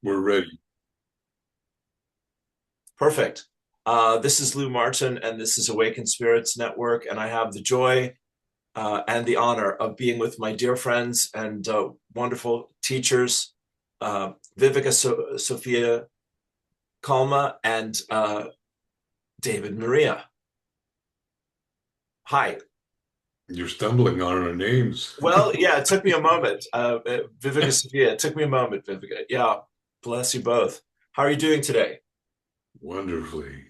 We're ready. Perfect. This is Lou Martin, and this is Awakened Spirits Network, and I have the joy and the honor of being with my dear friends and wonderful teachers, Viivika, Sophia, Kalma, and David Maria. Hi. You're stumbling on our names. Well, yeah, it took me a moment. Viivika, Sophia, it took me a moment, Viivika. Yeah, bless you both. How are you doing today? Wonderfully.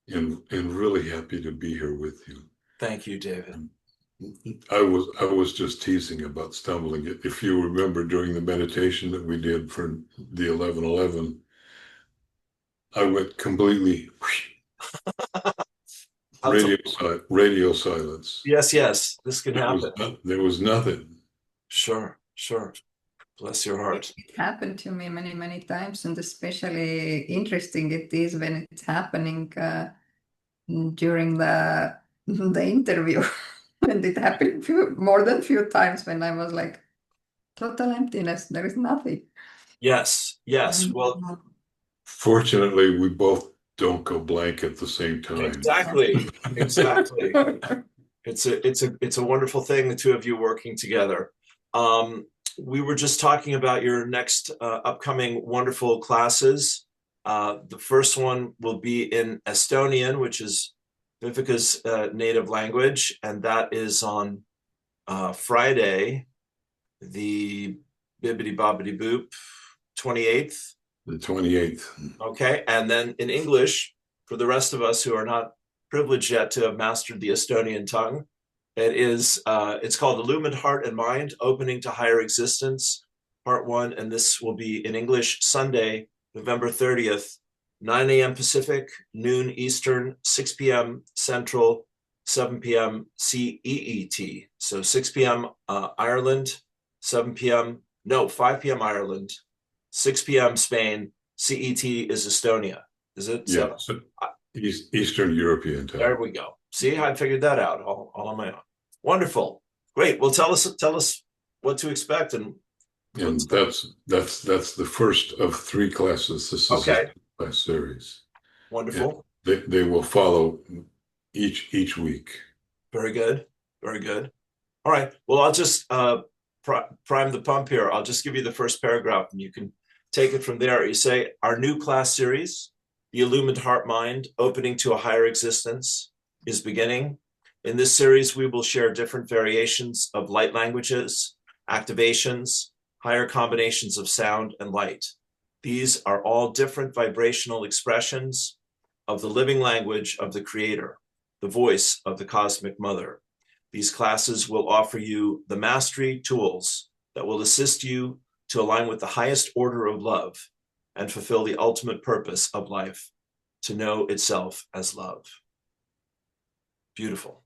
And really happy to be here with you. Thank you, David. I was just teasing about stumbling. If you remember during the meditation that we did for the 11:11, I went completely radio silence. Yes, this can happen. There was nothing. Sure. Bless your heart. It happened to me many, many times, and especially interesting it is when it's happening during the interview. And it happened more than few times when I was like, total emptiness, there is nothing. Yes. Well, Fortunately, we both don't go blank at the same time. exactly. It's a wonderful thing, the two of you working together. We were just talking about your next upcoming wonderful classes. The first one will be in Estonian, which is Viivika's native language, and that is on Friday, the bibbidi bobbidi boop, 28th. The 28th. Okay, and then in English, for the rest of us who are not privileged yet to have mastered the Estonian tongue, it's called Illumined Heart-Mind, Opening to Higher Existence, Part 1, and this will be in English Sunday, November 30th, 9 a.m. Pacific, noon Eastern, 6 p.m. Central, 7 p.m. CEET. So 6 p.m. Ireland, 5 p.m. Ireland, 6 p.m. Spain, CET is Estonia. Is it? Yeah, so Eastern European time. There we go. See, I figured that out all on my own. Wonderful. Great. Well, tell us what to expect and that's the first of 3 classes. This is okay. a class series. Wonderful. They will follow each week. Very good. All right. Well, I'll just prime the pump here. I'll just give you the first paragraph and you can take it from there. You say, our new class series, The Illumined Heart-Mind, Opening to a Higher Existence, is beginning. In this series, we will share different variations of light languages, activations, higher combinations of sound and light. These are all different vibrational expressions of the living language of the Creator, the voice of the Cosmic Mother. These classes will offer you the mastery tools that will assist you to align with the highest order of love and fulfill the ultimate purpose of life, to know itself as love. Beautiful.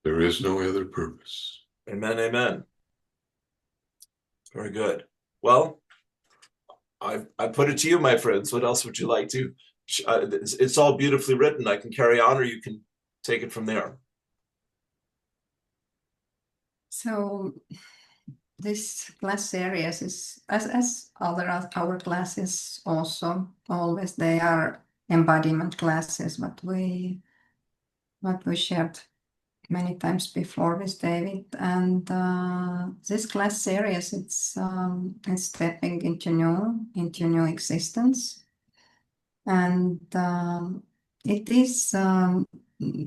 There is no other purpose. Amen, amen. Very good. Well, I put it to you, my friends. What else would you like to? It's all beautifully written. I can carry on, or you can take it from there. So this class series is, as our classes also, always they are embodiment classes, what we shared many times before with David. And this class series, it's stepping into new existence, and it is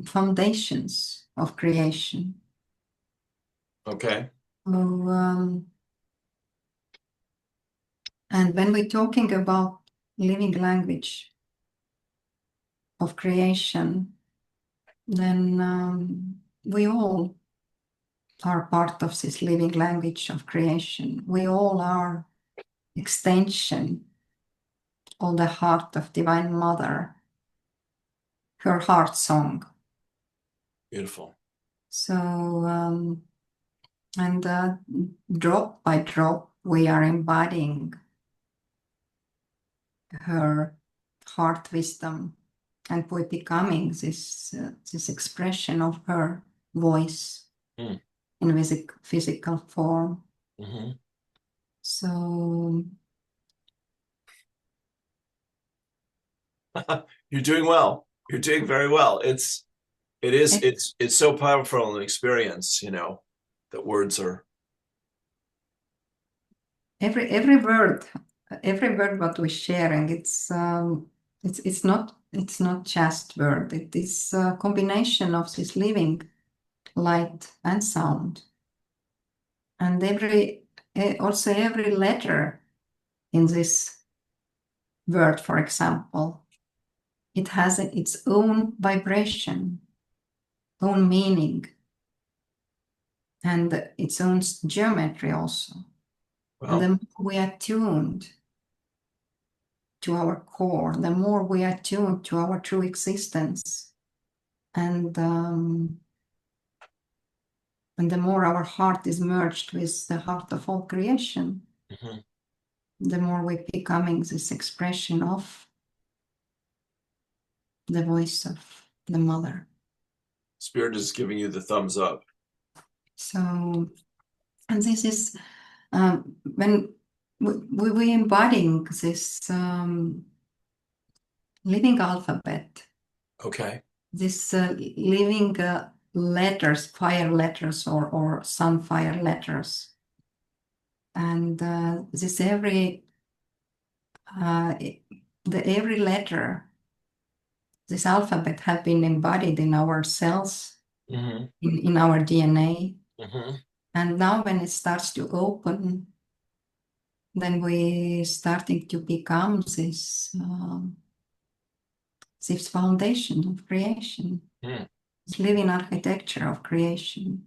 foundations of creation. Okay. So, and when we're talking about living language of creation, then we all are part of this living language of creation. We all are extension of the heart of Divine Mother, her heart song. Beautiful. So, and drop by drop, we are embodying her heart wisdom, and we're becoming this expression of her voice in physical form. Mm-hmm. So You're doing well. You're doing very well. It's so powerful an experience, you know, that words are. every word what we're sharing, it's not just word. It is a combination of this living light and sound. And also every letter in this word, for example, it has its own vibration, own meaning, and its own geometry also. Well, And the more we are tuned to our core, the more we are tuned to our true existence, and the more our heart is merged with the heart of all creation, the more we're becoming this expression of the voice of the mother. Spirit is giving you the thumbs up. So, and this is when we embodying this living alphabet, Okay. this living letters, fire letters or sunfire letters. And this every letter, this alphabet have been embodied in our cells, in our DNA. And now when it starts to open, then we starting to become this foundation of creation, this living architecture of creation.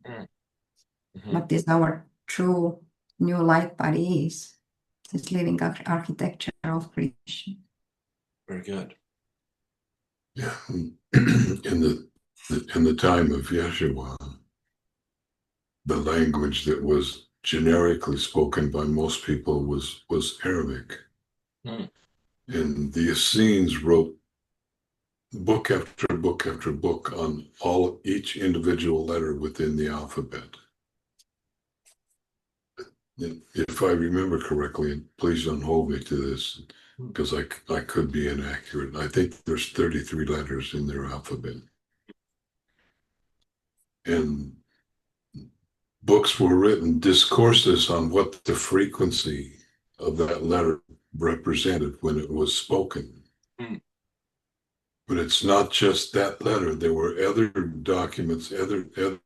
What is our true new light body is this living architecture of creation. Very good. Yeah. In the time of Yeshua, the language that was generically spoken by most people was Arabic. And the Essenes wrote book after book after book on each individual letter within the alphabet. If I remember correctly, and please don't hold me to this, because I could be inaccurate. I think there's 33 letters in their alphabet. And books were written, discourses on what the frequency of that letter represented when it was spoken. But it's not just that letter. There were other documents, other books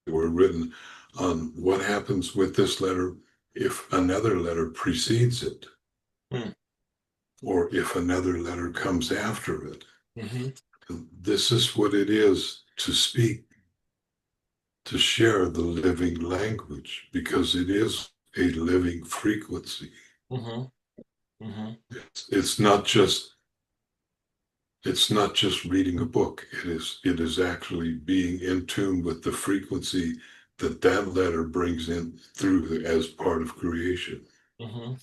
that were written on what happens with this letter if another letter precedes it, or if another letter comes after it. This is what it is to speak, to share the living language, because it is a living frequency. It's not just reading a book. It is actually being in tune with the frequency that letter brings in through as part of creation, and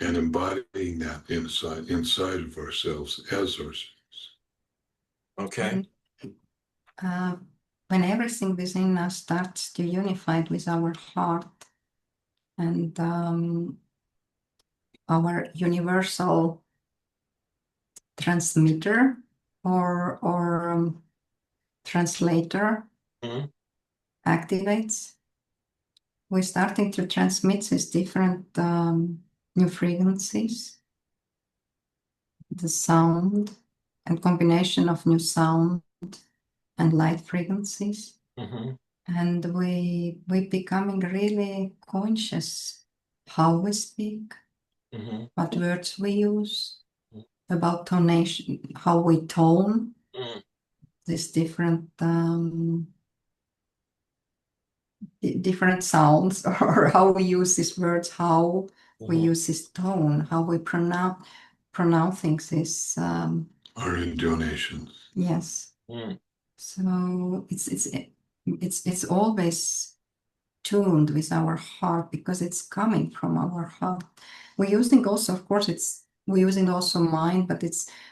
embodying that inside of ourselves as ourselves. Okay. And, when everything within us starts to unify with our heart and our universal transmitter or translator activates, we're starting to transmit these different new frequencies, the sound and combination of new sound and light frequencies. And we becoming really conscious how we speak, what words we use, about tonation, how we tone these different sounds, or how we use these words, how we use this tone, how we pronouncing this. Our intonations. Yes. So it's always tuned with our heart, because it's coming from our heart. We're using also, of course, we're using also mind, but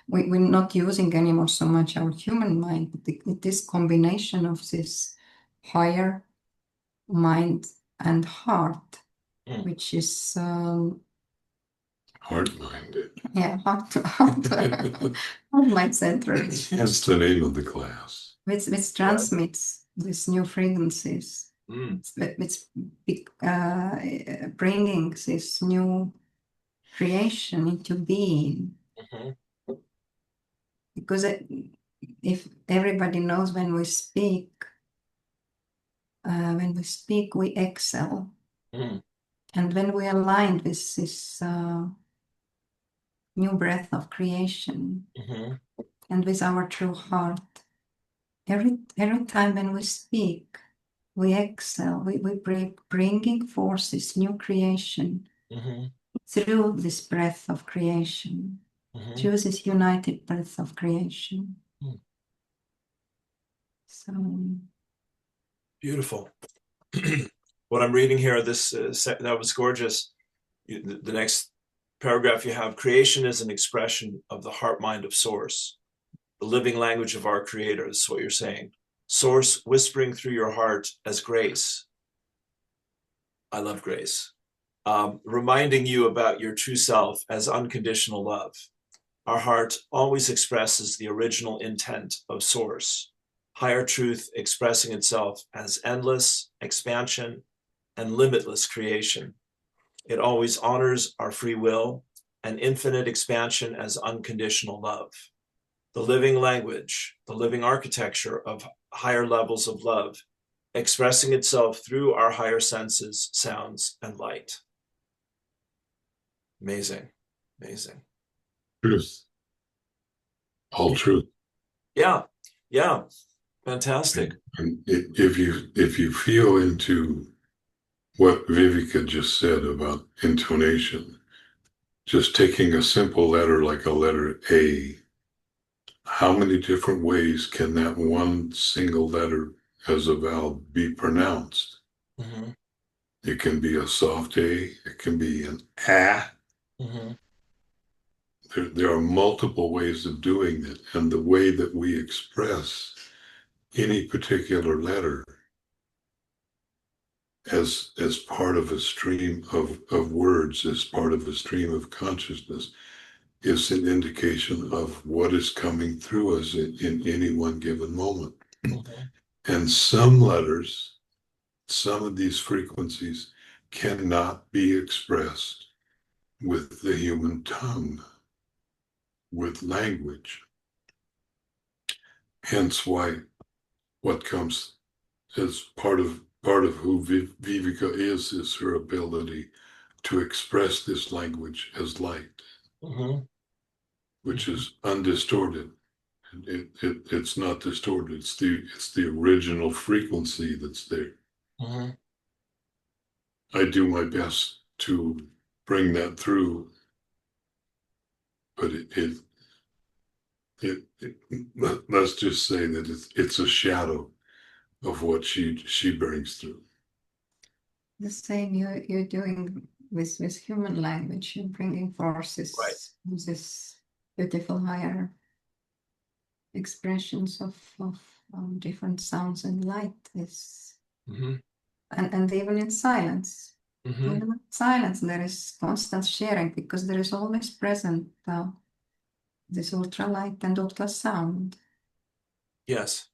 we're not using anymore so much our human mind, but this combination of this higher mind and heart which is Heart-minded. yeah, heart mind centered. That's the name of the class. Which transmits these new frequencies. It's bringing this new creation into being. Because if everybody knows when we speak, we exhale. And when we align with this new breath of creation and with our true heart, every time when we speak, we exhale, we bringing forth this new creation through this breath of creation, through this united breath of creation. So beautiful. What I'm reading here, that was gorgeous. The next paragraph you have, creation is an expression of the heart mind of Source, the living language of our Creator. This is what you're saying. Source whispering through your heart as grace. I love grace. Reminding you about your true self as unconditional love. Our heart always expresses the original intent of Source, higher truth expressing itself as endless expansion and limitless creation. It always honors our free will and infinite expansion as unconditional love. The living language, the living architecture of higher levels of love, expressing itself through our higher senses, sounds, and light. Amazing, amazing. Truth. All truth. Yeah, yeah, fantastic. And if you feel into what Viivika just said about intonation, just taking a simple letter like a letter A, how many different ways can that one single letter as a vowel be pronounced? It can be a soft A, it can be an A. There are multiple ways of doing it, and the way that we express any particular letter as part of a stream of words, as part of a stream of consciousness, is an indication of what is coming through us in any one given moment. And some letters, some of these frequencies cannot be expressed with the human tongue, with language. Hence why what comes as part of who Viivika is her ability to express this language as light, which is undistorted. It's not distorted. It's the original frequency that's there. I do my best to bring that through, but let's just say that it's a shadow of what she brings through. the same you're doing with human language. You're bringing forces, this beautiful higher expressions of different sounds and light is and even in silence. Even in silence there is constant sharing, because there is always present this ultralight and ultrasound. Yes.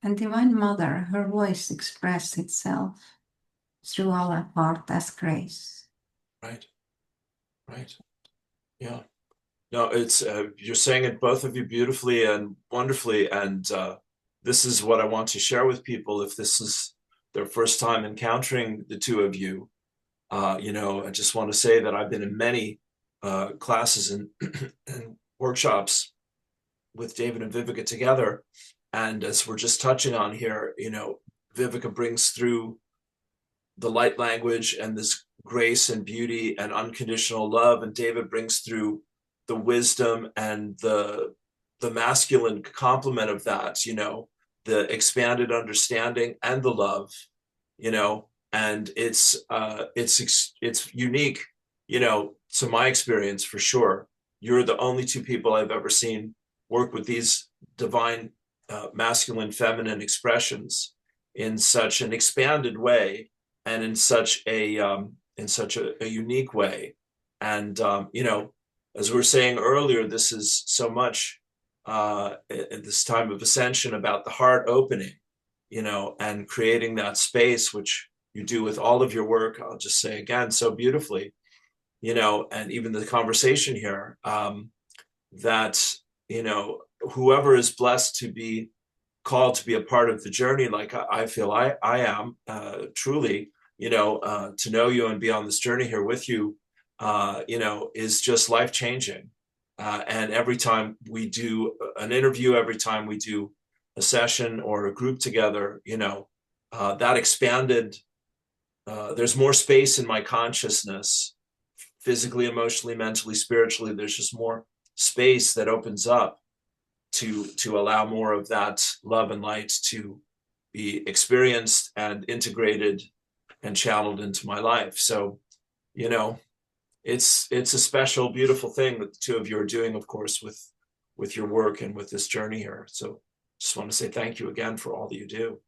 And Divine Mother, her voice expressed itself through our heart as grace. Right. Yeah. No, it's you're saying it, both of you, beautifully and wonderfully. And this is what I want to share with people. If this is their first time encountering the two of you, I just want to say that I've been in many classes and workshops with David and Viivika together. And as we're just touching on here, Viivika brings through the light language and this grace and beauty and unconditional love, and David brings through the wisdom and the masculine complement of that, the expanded understanding and the love, and it's unique, to my experience, for sure. You're the only two people I've ever seen work with these divine masculine, feminine expressions in such an expanded way and in such a unique way. And you know, as we were saying earlier, this is so much at this time of ascension about the heart opening, you know, and creating that space, which you do with all of your work. I'll just say again, so beautifully, you know, and even the conversation here, that, you know, whoever is blessed to be called to be a part of the journey, like I feel I am, truly, you know, to know you and be on this journey here with you, you know, is just life-changing. And every time we do an interview, every time we do a session or a group together, you know, that expanded, there's more space in my consciousness, physically, emotionally, mentally, spiritually. There's just more space that opens up to allow more of that love and light to be experienced and integrated and channeled into my life. So, you know, it's a special, beautiful thing that the two of you are doing, of course, with your work and with this journey here. So just want to say thank you again for all that you do.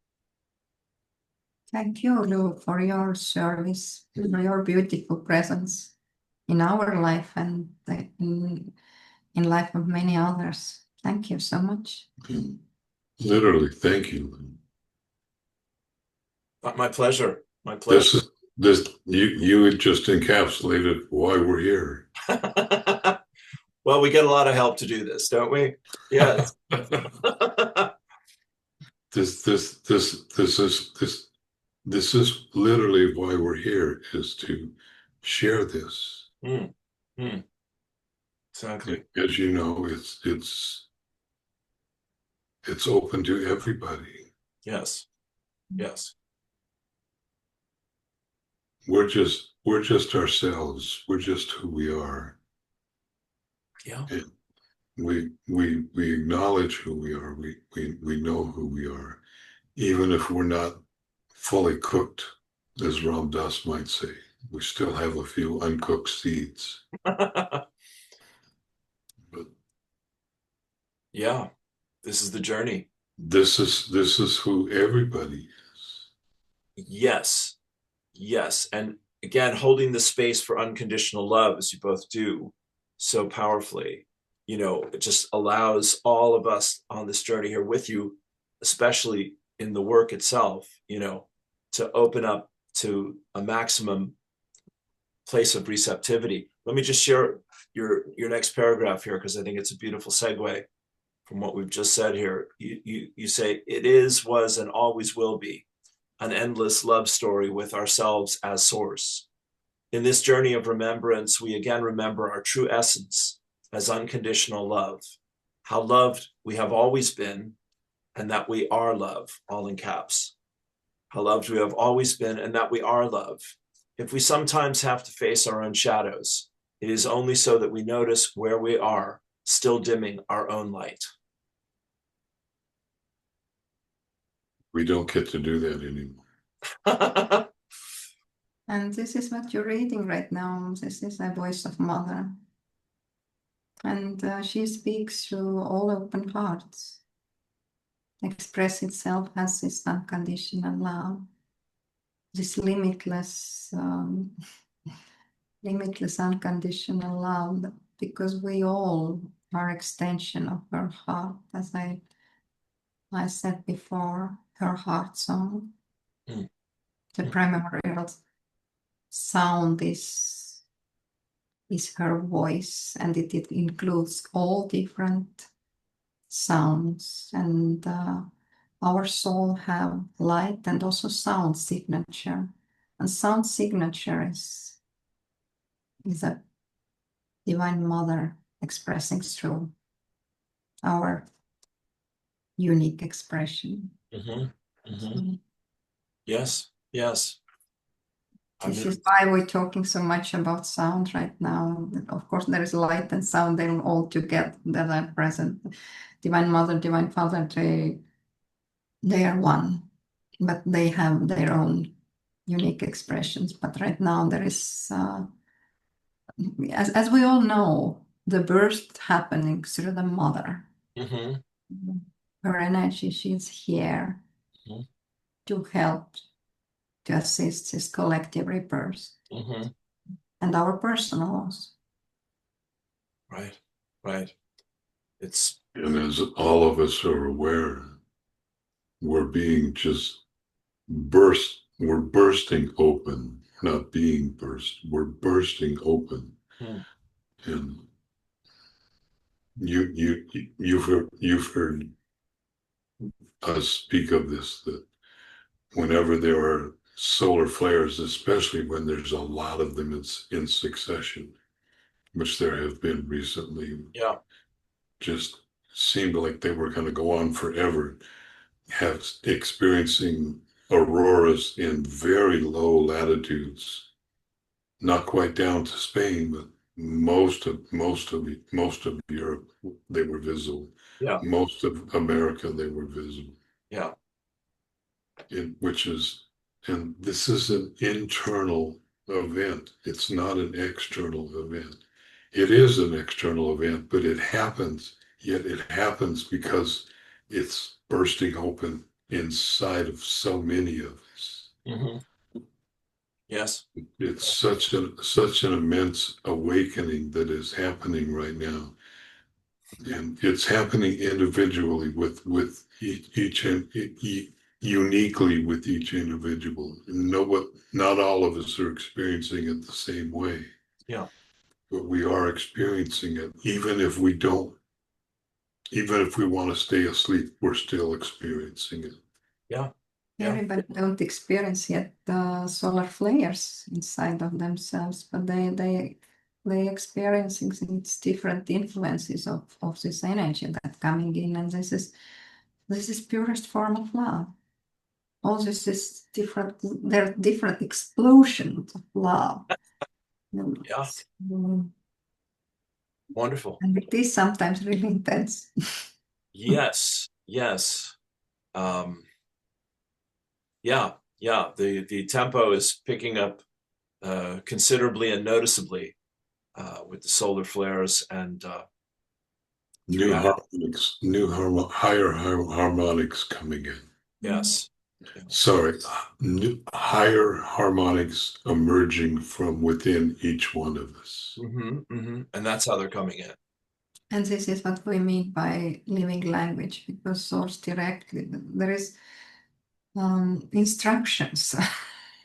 Thank you, Lou, for your service, for your beautiful presence in our life and in life of many others. Thank you so much. Literally, thank you. My pleasure. My pleasure. You had just encapsulated why we're here. Well, we get a lot of help to do this, don't we? Yes. This is literally why we're here, is to share this. Exactly. As you know, it's open to everybody. Yes. Yes. We're just ourselves. We're just who we are. Yeah. And we acknowledge who we are. We know who we are, even if we're not fully cooked, as Ram Dass might say. We still have a few uncooked seeds. But yeah, this is the journey. This is who everybody is. Yes. Yes. And again, holding the space for unconditional love, as you both do so powerfully, you know, it just allows all of us on this journey here with you, especially in the work itself, you know, to open up to a maximum place of receptivity. Let me just share your next paragraph here, because I think it's a beautiful segue from what we've just said here. You say, it is, was, and always will be an endless love story with ourselves as source. In this journey of remembrance, we again remember our true essence as unconditional love, how loved we have always been, and that we are love, all in caps. How loved we have always been, and that we are love. If we sometimes have to face our own shadows, it is only so that we notice where we are, still dimming our own light. We don't get to do that anymore. And this is what you're reading right now. This is a voice of Mother. And she speaks through all open hearts, express itself as this unconditional love, this limitless, limitless unconditional love, because we all are extension of her heart, as I said before, her heart song. The primordial sound is her voice, and it includes all different sounds, and our soul have light and also sound signature, and sound signature is a Divine Mother expressing through our unique expression. Yes, yes. This is why we're talking so much about sound right now. Of course, there is light and sound, they're all together, that are present. Divine Mother, Divine Father, they are one, but they have their own unique expressions. But right now there is, as we all know, the birth happening through the mother. Her energy, she's here to help to assist this collective rebirth Mm-hmm. and our personal loss. Right. Right. It's And as all of us are aware, we're being just we're bursting open, not being burst, we're bursting open. And you've heard us speak of this, that whenever there are solar flares, especially when there's a lot of them in succession, which there have been recently, yeah. just seemed like they were going to go on forever, have experiencing auroras in very low latitudes, not quite down to Spain, but most of Europe, they were visible. Yeah. Most of America, they were visible. Yeah. And this is an internal event. It's not an external event. It is an external event, but it happens, yet it happens because it's bursting open inside of so many of us. Mm-hmm. Yes. It's such an immense awakening that is happening right now. And it's happening individually with each uniquely with each individual. Not all of us are experiencing it the same way. Yeah. But we are experiencing it, even if we want to stay asleep, we're still experiencing it. Yeah. Yeah. Everybody don't experience yet the solar flares inside of themselves, but they experiencing these different influences of this energy that coming in, and this is purest form of love. All this is different. There are different explosions of love. Yeah. Wonderful. And it is sometimes really intense. Yes. Yes. Yeah. Yeah. The tempo is picking up considerably and noticeably with the solar flares and higher harmonics coming in. yes. Sorry, higher harmonics emerging from within each one of us. Mm-hmm, mm-hmm. And that's how they're coming in. And this is what we mean by living language, because source directly, there is instructions.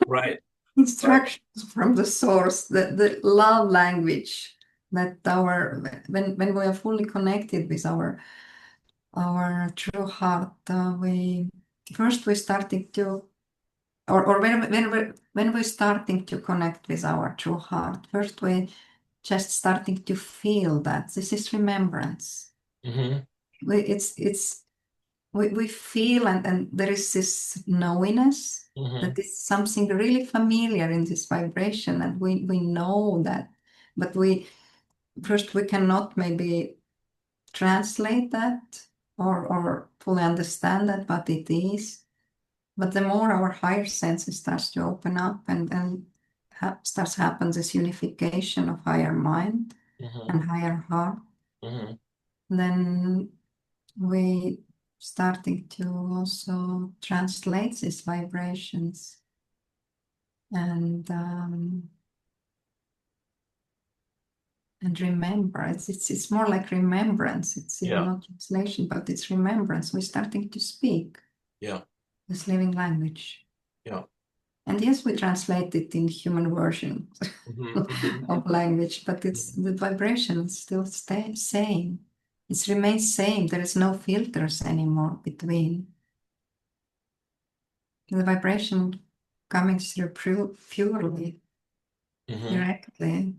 Right. Instructions from the source, the love language that when we are fully connected with our true heart, when we're starting to connect with our true heart, first we just starting to feel that this is remembrance. Mm-hmm. We feel, and there is this knowingness that is something really familiar in this vibration, and we know that, but we cannot maybe translate that or fully understand that, but it is. But the more our higher senses starts to open up and starts happen this unification of higher mind and higher heart, then we starting to also translate these vibrations and remember. It's more like remembrance. It's not translation, but it's remembrance. We're starting to speak this living language. Yeah. And yes, we translate it in human version of language, but the vibration is still same. It remains same. There is no filters anymore between. The vibration coming through purely, directly.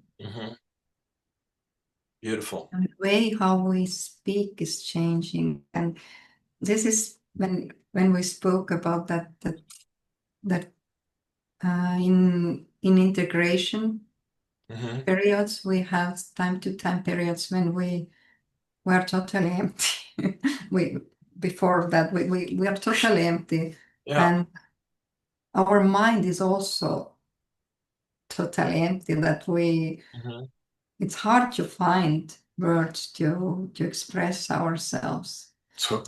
Beautiful. And the way how we speak is changing. And this is when we spoke about that in integration periods, we have time to time periods when we are totally empty. Before that we are totally empty. Yeah. And our mind is also totally empty, that it's hard to find words to express ourselves.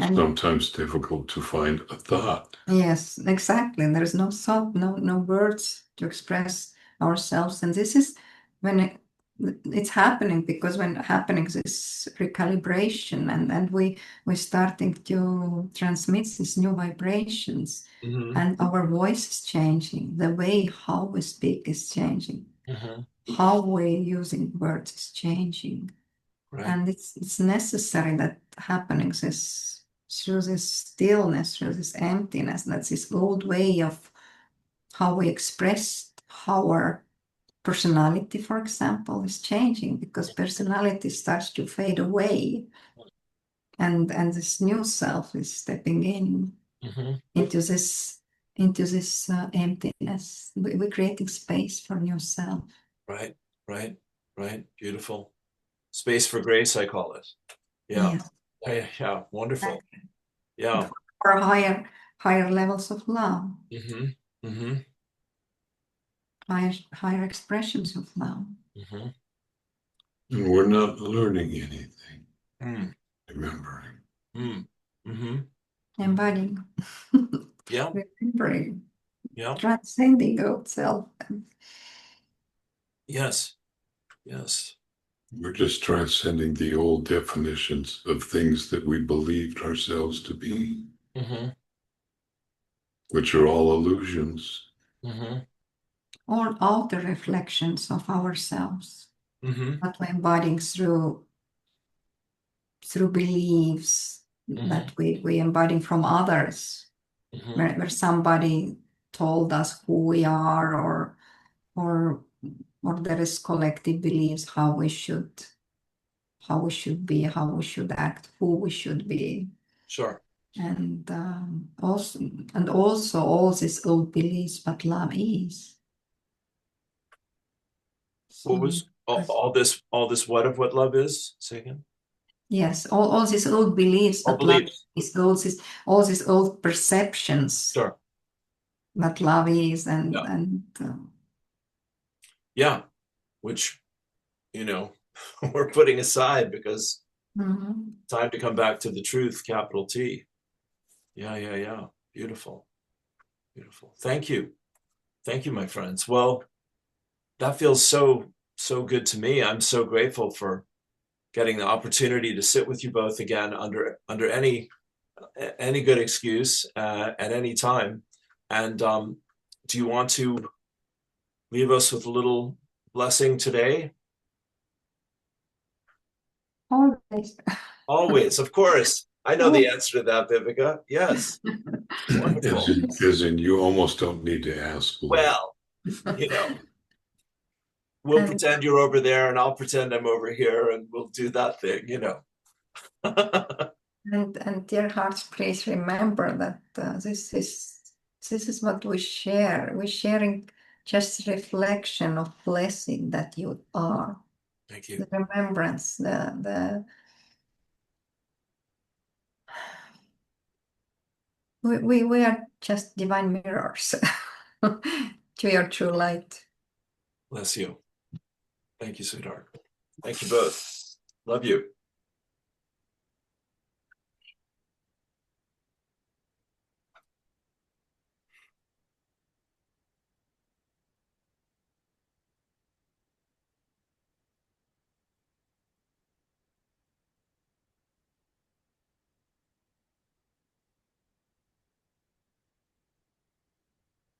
And sometimes difficult to find a thought. yes, exactly. There is no thought, no words to express ourselves. And this is when it's happening, because when happening this recalibration, and we're starting to transmit these new vibrations, and our voice is changing, the way how we speak is changing, how we're using words is changing. Right. And it's necessary that happening this through this stillness, through this emptiness. That's this old way of how we express our personality, for example, is changing, because personality starts to fade away, and this new self is stepping in into this emptiness. We're creating space for new self. Right, right, right. Beautiful. Space for grace, I call it. Yeah. Yes. Yeah. Wonderful. Yeah. For higher levels of love. Higher expressions of love. And we're not learning anything. Remembering. Embodying. Yeah. Remembering. Yeah. Transcending old self. Yes. Yes. We're just transcending the old definitions of things that we believed ourselves to be, which are all illusions. All outer reflections of ourselves that we're embodying through beliefs that we embodying from others, where somebody told us who we are, or there is collective beliefs how we should be, how we should act, who we should be. Sure. And also all these old beliefs, but love is. What was all this what of what love is? Say again. Yes, all these old beliefs All that love beliefs. is, all these old perceptions Sure. that love is, yeah, which we're putting aside because time to come back to the truth, capital T. Yeah. Beautiful. Thank you, my friends. Well, that feels so good to me. I'm so grateful for getting the opportunity to sit with you both again under any good excuse at any time. And do you want to leave us with a little blessing today? Always, of course. I know the answer to that, Viivika. Yes. Wonderful. As in, you almost don't need to ask. Well, we'll pretend you're over there and I'll pretend I'm over here and we'll do that thing, And dear hearts, please remember that this is what we share. We're sharing just reflection of blessing that you are. Thank you. The remembrance, we are just divine mirrors to your true light. Bless you. Thank you, sweetheart. Thank you both. Love you.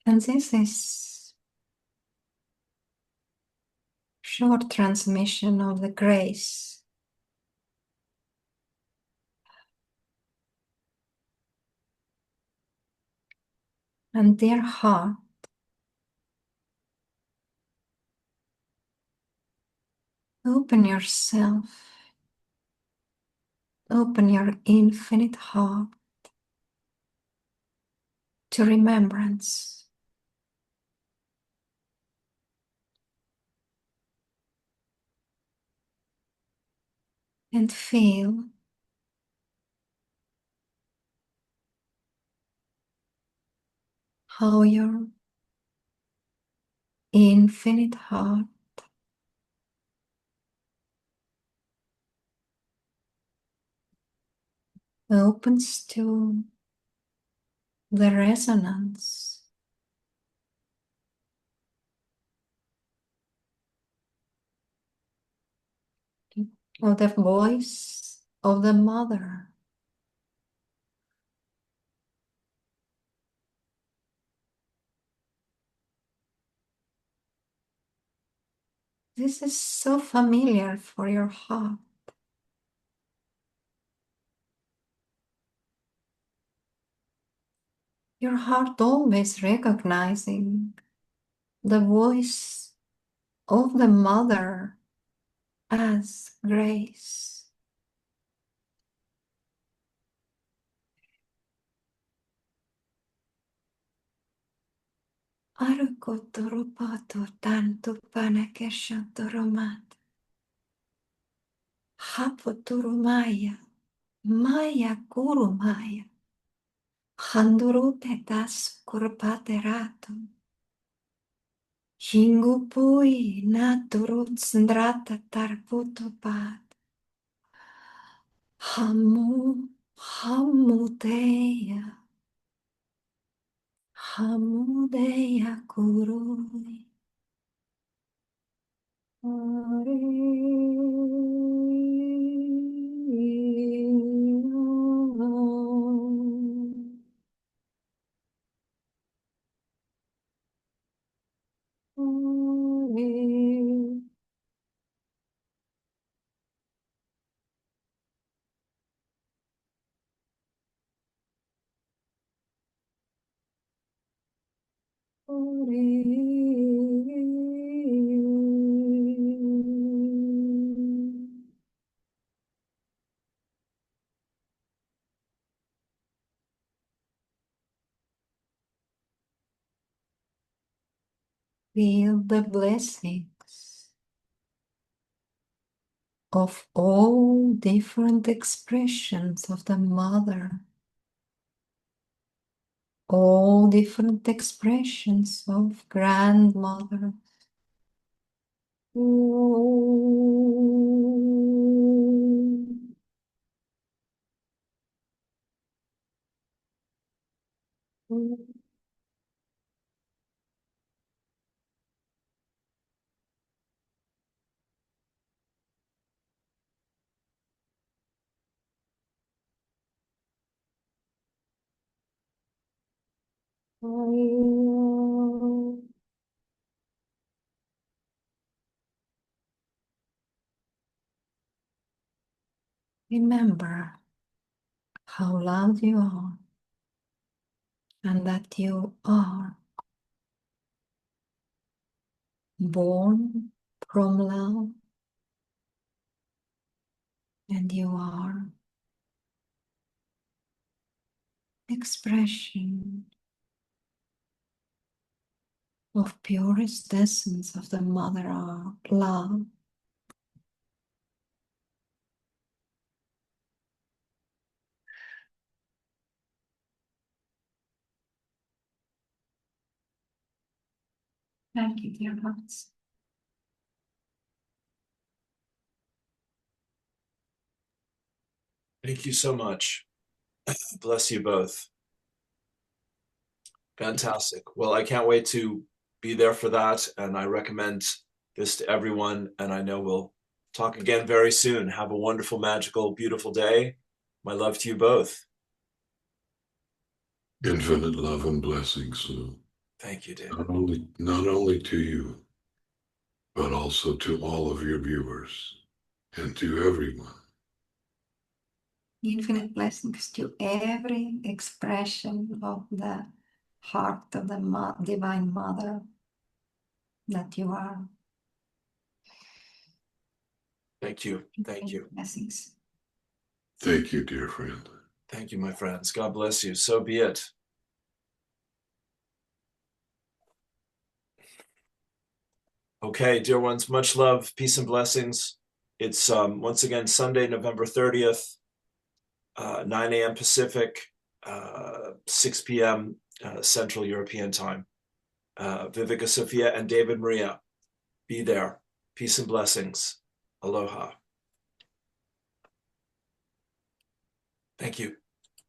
And this is short transmission of the grace. And dear heart, open yourself, open your infinite heart to remembrance. And feel how your infinite heart opens to the resonance of the voice of the mother. This is so familiar for your heart. Your heart always recognizing the voice of the mother as grace. Arukotoropato tanto panakeshatoromat. Hapoturumaya, Maya kurumaya. Handurute tas kurpaterato. Hingupui naturut sandrata tarputupat. Hamudeya. Hamudeya kurui. Feel the blessings of all different expressions of the mother, all different expressions of grandmother. Remember how loved you are and that you are born from love and you are expression of purest essence of the mother of love. Thank you, dear hearts. Thank you so much. Bless you both. Fantastic. Well, I can't wait to be there for that. And I recommend this to everyone. And I know we'll talk again very soon. Have a wonderful, magical, beautiful day. My love to you both. Infinite love and blessings, Sue. Thank you, dear. Not only to you, but also to all of your viewers and to everyone. Infinite blessings to every expression of the heart of the Divine Mother that you are. Thank you. Thank you. Blessings. Thank you, dear friend. Thank you, my friends. God bless you. So be it. Okay, dear ones, much love, peace and blessings. It's once again Sunday, November 30th, 9 a.m. Pacific, 6 p.m. Central European time. Viivika, Sophia, and David Maria, be there. Peace and blessings. Aloha. Thank you.